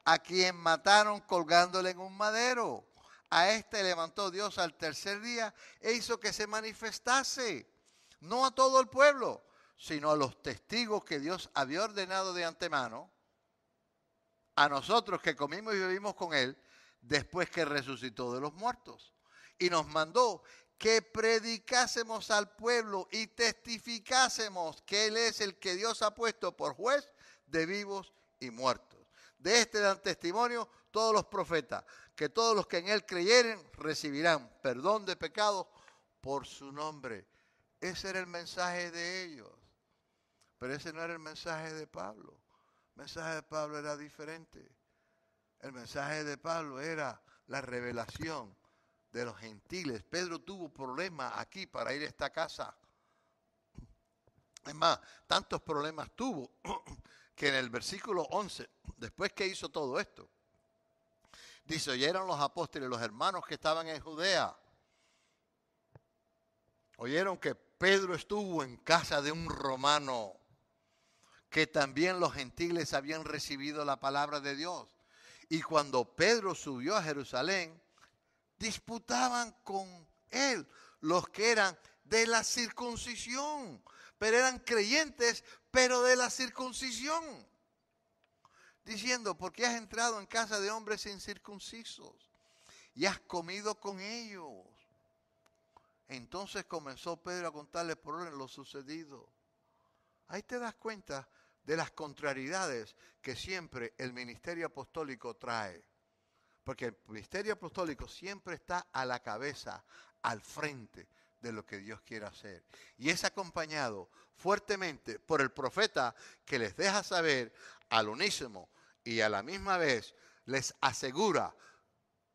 a quien mataron colgándole en un madero. A este levantó Dios al tercer día e hizo que se manifestase, no a todo el pueblo, sino a los testigos que Dios había ordenado de antemano, a nosotros que comimos y bebimos con él, después que resucitó de los muertos. Y nos mandó que predicásemos al pueblo y testificásemos que él es el que Dios ha puesto por juez de vivos y muertos. De este dan testimonio todos los profetas, que todos los que en él creyeren recibirán perdón de pecados por su nombre. Ese era el mensaje de ellos. Pero ese no era el mensaje de Pablo. El mensaje de Pablo era diferente. El mensaje de Pablo era la revelación de los gentiles. Pedro tuvo problemas aquí para ir a esta casa. Es más, tantos problemas tuvo que en el versículo 11, después que hizo todo esto, dice: oyeron los apóstoles, los hermanos que estaban en Judea, oyeron que Pedro estuvo en casa de un romano, que también los gentiles habían recibido la palabra de Dios. Y cuando Pedro subió a Jerusalén, disputaban con él los que eran de la circuncisión, pero eran creyentes, pero de la circuncisión, diciendo: ¿por qué has entrado en casa de hombres incircuncisos y has comido con ellos? Entonces comenzó Pedro a contarles por orden lo sucedido. Ahí te das cuenta de las contrariedades que siempre el ministerio apostólico trae. Porque el ministerio apostólico siempre está a la cabeza, al frente de lo que Dios quiere hacer. Y es acompañado fuertemente por el profeta, que les deja saber al unísono y a la misma vez les asegura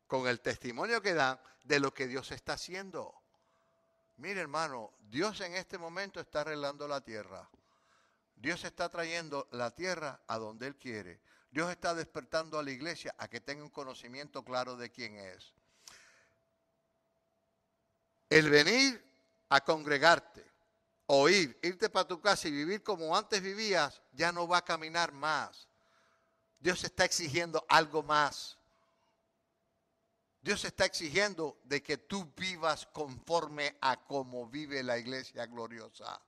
con el testimonio que dan de lo que Dios está haciendo. Mire, hermano, Dios en este momento está arreglando la tierra. Dios está trayendo la tierra a donde Él quiere. Dios está despertando a la iglesia a que tenga un conocimiento claro de quién es. El venir a congregarte, oír, irte para tu casa y vivir como antes vivías, ya no va a caminar más. Dios está exigiendo algo más. Dios está exigiendo de que tú vivas conforme a cómo vive la iglesia gloriosa.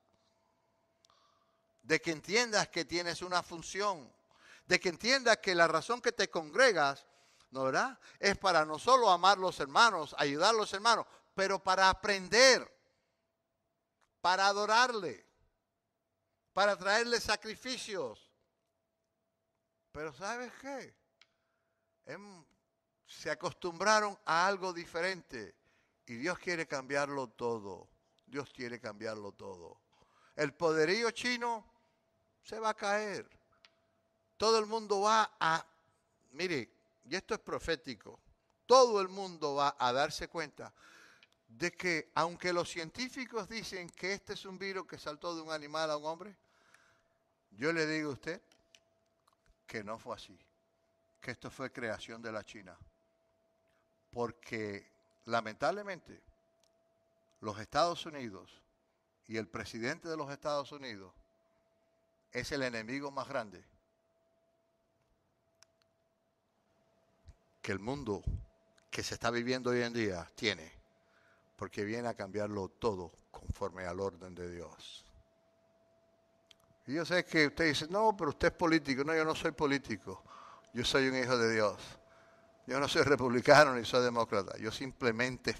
De que entiendas que tienes una función, de que entiendas que la razón que te congregas, ¿no verdad?, es para no solo amar a los hermanos, ayudar a los hermanos, pero para aprender, para adorarle, para traerle sacrificios. Pero ¿sabes qué? Se acostumbraron a algo diferente y Dios quiere cambiarlo todo. Dios quiere cambiarlo todo. El poderío chino se va a caer. Todo el mundo va a, mire, y esto es profético, todo el mundo va a darse cuenta de que aunque los científicos dicen que este es un virus que saltó de un animal a un hombre, yo le digo a usted que no fue así, que esto fue creación de la China. Porque lamentablemente los Estados Unidos y el presidente de los Estados Unidos es el enemigo más grande que el mundo que se está viviendo hoy en día tiene, porque viene a cambiarlo todo conforme al orden de Dios. Y yo sé que usted dice, no, pero usted es político. No, yo no soy político. Yo soy un hijo de Dios. Yo no soy republicano ni soy demócrata. Yo simplemente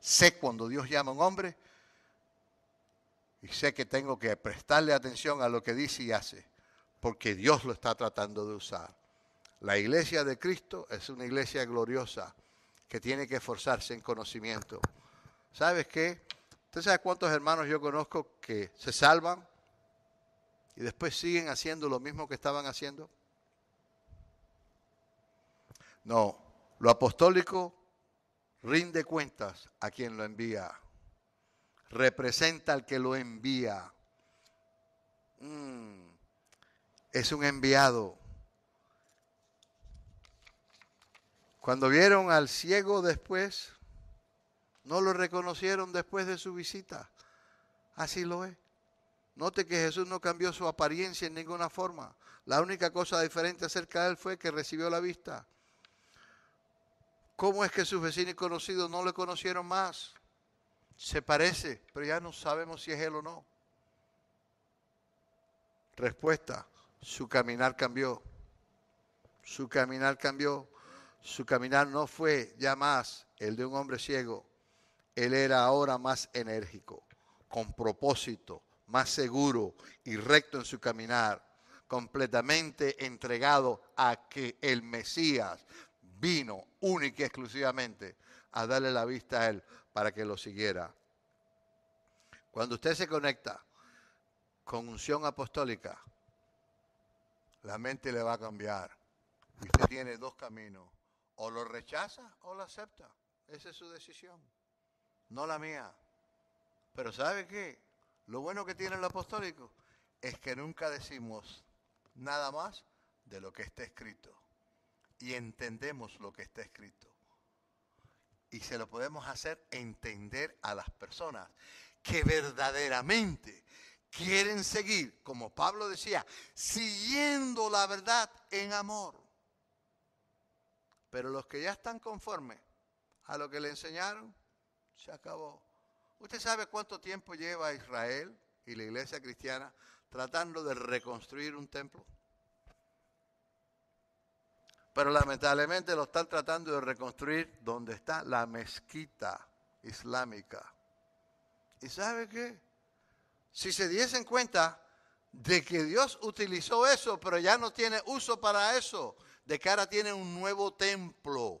sé cuando Dios llama a un hombre y sé que tengo que prestarle atención a lo que dice y hace, porque Dios lo está tratando de usar. La iglesia de Cristo es una iglesia gloriosa que tiene que esforzarse en conocimiento. ¿Sabes qué? ¿Usted sabe cuántos hermanos yo conozco que se salvan y después siguen haciendo lo mismo que estaban haciendo? No, lo apostólico rinde cuentas a quien lo envía. Representa al que lo envía. Es un enviado. Cuando vieron al ciego después, no lo reconocieron después de su visita. Así lo es. Note que Jesús no cambió su apariencia en ninguna forma. La única cosa diferente acerca de él fue que recibió la vista. ¿Cómo es que sus vecinos y conocidos no le conocieron más? Se parece, pero ya no sabemos si es él o no. Respuesta, su caminar cambió. Su caminar cambió. Su caminar no fue ya más el de un hombre ciego. Él era ahora más enérgico, con propósito, más seguro y recto en su caminar, completamente entregado a que el Mesías vino única y exclusivamente a darle la vista a él para que lo siguiera. Cuando usted se conecta con unción apostólica, la mente le va a cambiar. Y usted tiene dos caminos, o lo rechaza o lo acepta. Esa es su decisión, no la mía. Pero ¿sabe qué? Lo bueno que tiene el apostólico es que nunca decimos nada más de lo que está escrito. Y entendemos lo que está escrito. Y se lo podemos hacer entender a las personas que verdaderamente quieren seguir, como Pablo decía, siguiendo la verdad en amor. Pero los que ya están conformes a lo que le enseñaron, se acabó. ¿Usted sabe cuánto tiempo lleva Israel y la iglesia cristiana tratando de reconstruir un templo? Pero lamentablemente lo están tratando de reconstruir donde está la mezquita islámica. ¿Y sabe qué? Si se diesen cuenta de que Dios utilizó eso, pero ya no tiene uso para eso, de que ahora tiene un nuevo templo.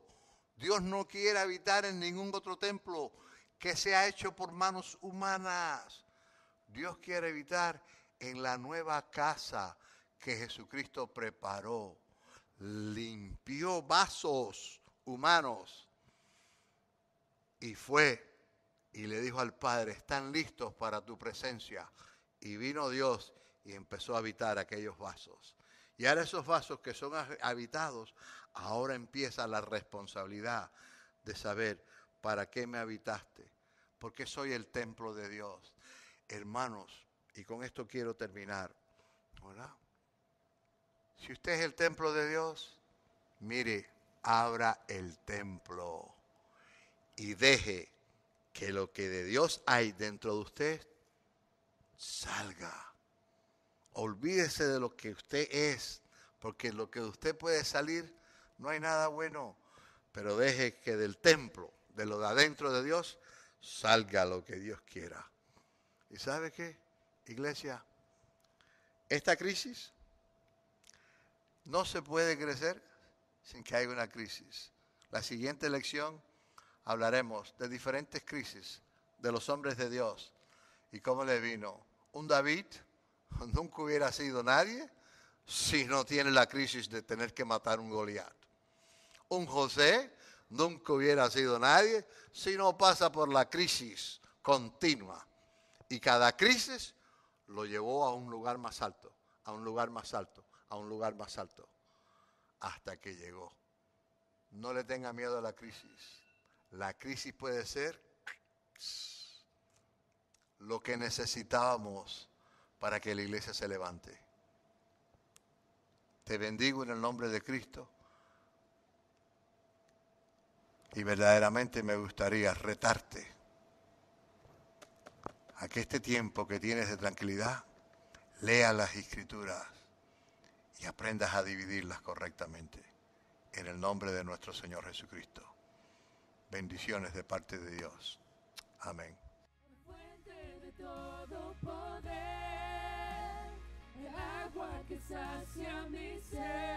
Dios no quiere habitar en ningún otro templo que sea hecho por manos humanas. Dios quiere habitar en la nueva casa que Jesucristo preparó. Limpió vasos humanos y fue y le dijo al Padre, están listos para tu presencia. Y vino Dios y empezó a habitar aquellos vasos. Y ahora esos vasos que son habitados, ahora empieza la responsabilidad de saber para qué me habitaste, porque soy el templo de Dios. Hermanos, y con esto quiero terminar, ¿verdad? Si usted es el templo de Dios, mire, abra el templo y deje que lo que de Dios hay dentro de usted salga. Olvídese de lo que usted es, porque lo que usted puede salir no hay nada bueno, pero deje que del templo, de lo de adentro de Dios, salga lo que Dios quiera. ¿Y sabe qué, iglesia? Esta crisis no se puede crecer sin que haya una crisis. La siguiente lección hablaremos de diferentes crisis de los hombres de Dios y cómo les vino un David nunca hubiera sido nadie si no tiene la crisis de tener que matar un Goliat. Un José nunca hubiera sido nadie si no pasa por la crisis continua. Y cada crisis lo llevó a un lugar más alto, a un lugar más alto, a un lugar más alto, hasta que llegó. No le tenga miedo a la crisis. La crisis puede ser lo que necesitábamos para que la iglesia se levante. Te bendigo en el nombre de Cristo. Y verdaderamente me gustaría retarte a que este tiempo que tienes de tranquilidad, leas las Escrituras y aprendas a dividirlas correctamente. En el nombre de nuestro Señor Jesucristo. Bendiciones de parte de Dios. Amén. Fuente de todo poder, el agua que sacia mi sed.